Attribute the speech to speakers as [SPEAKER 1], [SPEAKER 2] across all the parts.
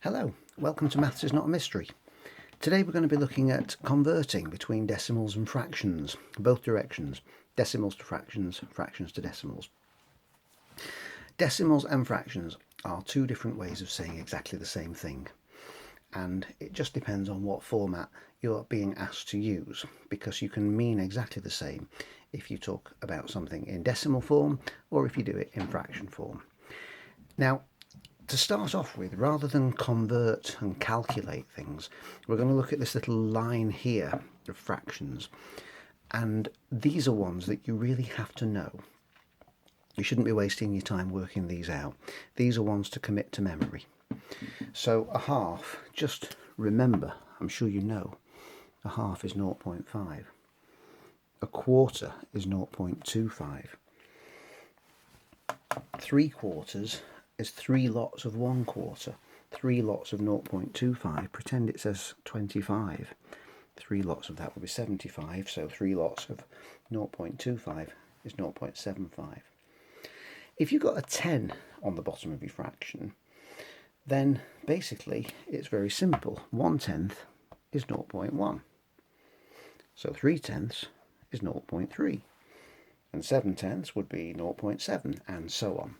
[SPEAKER 1] Hello, welcome to Maths is Not a Mystery. Today we're going to be looking at converting between decimals and fractions, both directions, decimals to fractions, fractions to decimals. Decimals and fractions are two different ways of saying exactly the same thing, and it just depends on what format you're being asked to use, because you can mean exactly the same if you talk about something in decimal form or if you do it in fraction form. Now, to start off with, rather than convert and calculate things, we're going to look at this little line here of fractions, and these are ones that you really have to know. You shouldn't be wasting your time working these out. These are ones to commit to memory. So a half, just remember, I'm sure you know, a half is 0.5. A quarter is 0.25. 3/4 is 3 lots of 1/4. 3 lots of 0.25, pretend it says 25. 3 lots of that would be 75, so 3 lots of 0.25 is 0.75. If you've got a 10 on the bottom of your fraction, then basically it's very simple. 1/10 is 0.1. So 3/10 is 0.3. And 7/10 would be 0.7, and so on.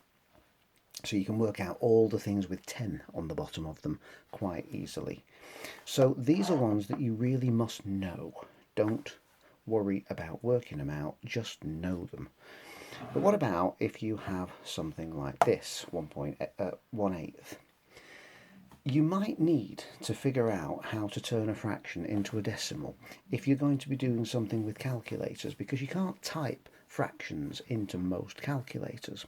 [SPEAKER 1] So you can work out all the things with 10 on the bottom of them quite easily. So these are ones that you really must know. Don't worry about working them out, just know them. But what about if you have something like this, 1/8? You might need to figure out how to turn a fraction into a decimal if you're going to be doing something with calculators, because you can't type fractions into most calculators.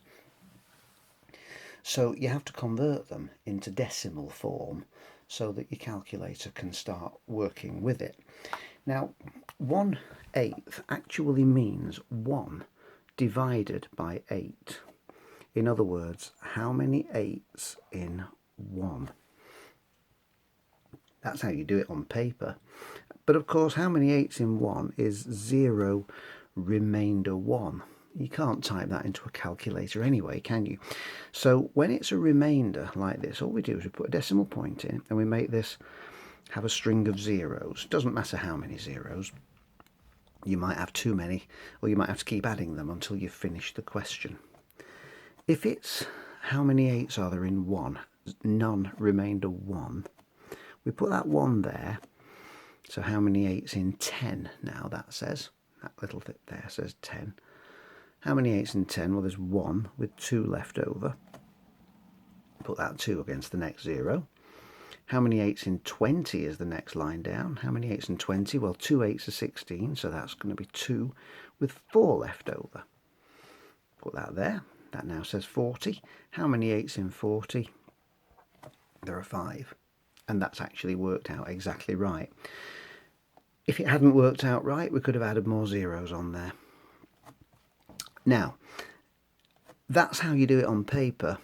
[SPEAKER 1] So you have to convert them into decimal form so that your calculator can start working with it. Now, 1/8 actually means 1 divided by 8. In other words, how many 8s in 1? That's how you do it on paper. But of course, how many 8s in 1 is 0 remainder 1. You can't type that into a calculator anyway, can you? So when it's a remainder like this, all we do is we put a decimal point in and we make this have a string of zeros. Doesn't matter how many zeros. You might have too many, or you might have to keep adding them until you've finished the question. If it's how many 8s are there in 1, none remainder 1, we put that 1 there. So how many 8s in 10 now, that says. That little bit there says 10. How many 8s in 10? Well, there's 1 with 2 left over. Put that 2 against the next 0. How many 8s in 20 is the next line down? How many 8s in 20? Well, 2 8s are 16, so that's going to be 2 with 4 left over. Put that there. That now says 40. How many 8s in 40? There are 5. And that's actually worked out exactly right. If it hadn't worked out right, we could have added more zeros on there. Now, that's how you do it on paper.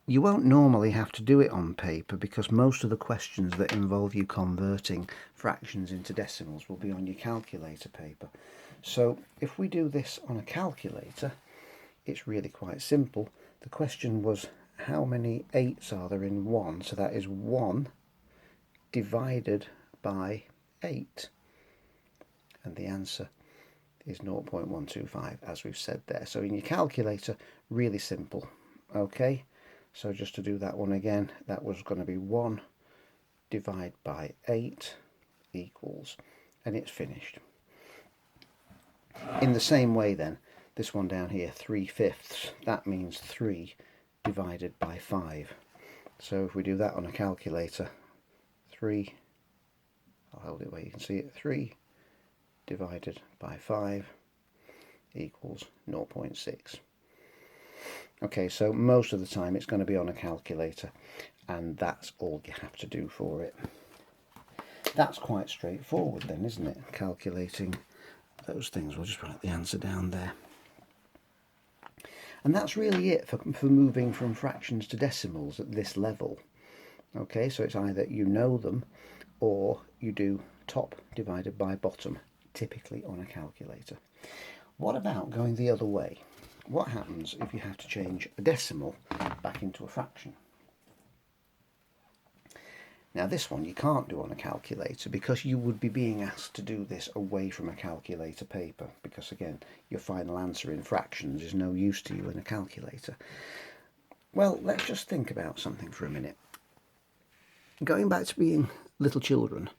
[SPEAKER 1] You won't normally have to do it on paper because most of the questions that involve you converting fractions into decimals will be on your calculator paper. So if we do this on a calculator, it's really quite simple. The question was, how many 8s are there in 1? So that is 1 divided by 8. And the answer is 0.125, as we've said there. So in your calculator, really simple. Okay, so just to do that one again, that was going to be 1 divided by 8 equals, and it's finished. In the same way then, this one down here, 3/5, that means 3 divided by 5. So if we do that on a calculator, 3, I'll hold it where you can see it, 3 divided by 5 equals 0.6. Okay, so most of the time it's going to be on a calculator, and that's all you have to do for it. That's quite straightforward then, isn't it? Calculating those things. We'll just write the answer down there. And that's really it for moving from fractions to decimals at this level. Okay, so it's either you know them or you do top divided by bottom, typically on a calculator. What about going the other way? What happens if you have to change a decimal back into a fraction? Now this one you can't do on a calculator because you would be being asked to do this away from a calculator paper, because again your final answer in fractions is no use to you in a calculator. Well, let's just think about something for a minute. Going back to being little children,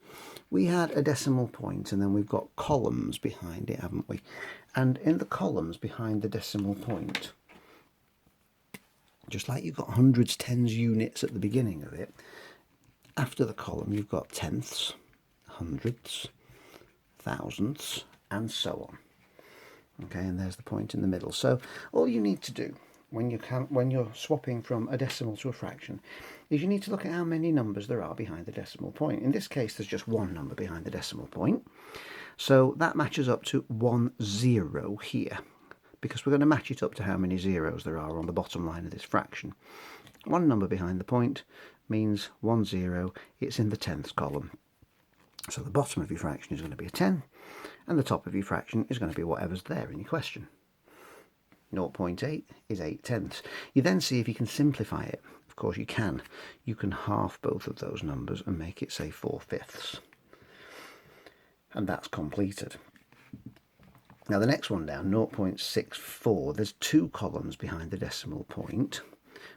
[SPEAKER 1] we had a decimal point and then we've got columns behind it, haven't we? And in the columns behind the decimal point, just like you've got hundreds, tens, units at the beginning of it, after the column you've got tenths, hundredths, thousandths, and so on. Okay, and there's the point in the middle. So all you need to do when you're swapping from a decimal to a fraction is you need to look at how many numbers there are behind the decimal point. In this case there's just one number behind the decimal point, so that matches up to 10 here, because we're going to match it up to how many zeros there are on the bottom line of this fraction. One number behind the point means 10, it's in the tenths column. So the bottom of your fraction is going to be a 10, and the top of your fraction is going to be whatever's there in your question. 0.8 is 8/10. You then see if you can simplify it. Of course you can. You can half both of those numbers and make it, say, 4/5. And that's completed. Now the next one down, 0.64, there's two columns behind the decimal point,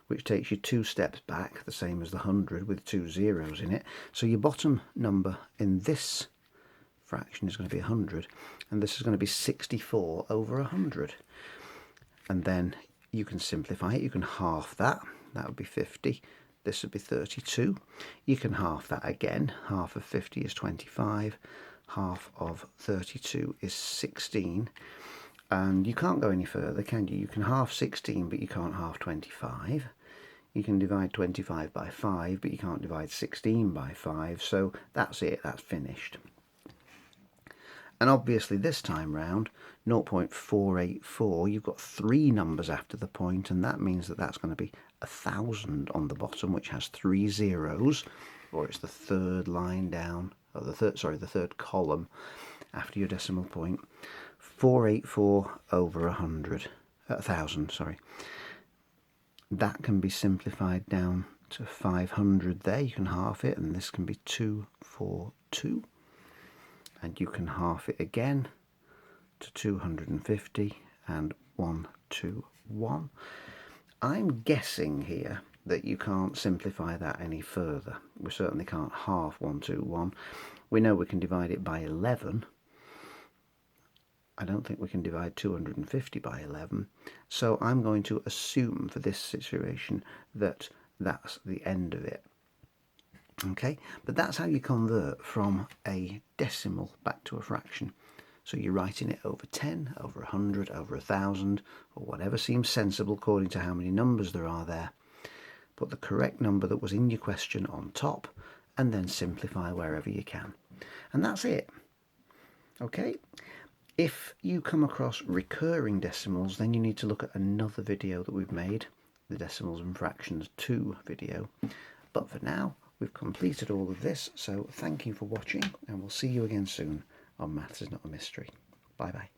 [SPEAKER 1] which takes you 2 steps back, the same as the 100 with 2 zeros in it. So your bottom number in this fraction is going to be 100, and this is going to be 64 over 100. And then you can simplify it. You can half that. That would be 50. This would be 32. You can half that again. Half of 50 is 25. Half of 32 is 16. And you can't go any further, can you? You can half 16, but you can't half 25. You can divide 25 by 5, but you can't divide 16 by 5. So that's it. That's finished. And obviously this time round, 0.484, you've got 3 numbers after the point, and that means that that's going to be 1000 on the bottom, which has 3 zeros, or it's the third line down, or the third column after your decimal point. 484 over 1000, sorry. That can be simplified down to 500 there. You can half it, and this can be 242. And you can half it again to 250 and 121. I'm guessing here that you can't simplify that any further. We certainly can't half 121. We know we can divide it by 11. I don't think we can divide 250 by 11. So I'm going to assume for this situation that that's the end of it. Okay, but that's how you convert from a decimal back to a fraction. So you're writing it over 10, over 100, over 1000, or whatever seems sensible according to how many numbers there are there. Put the correct number that was in your question on top, and then simplify wherever you can. And that's it. Okay, if you come across recurring decimals, then you need to look at another video that we've made, the Decimals and Fractions 2 video. But for now, we've completed all of this, so thank you for watching, and we'll see you again soon on Maths is Not a Mystery. Bye bye.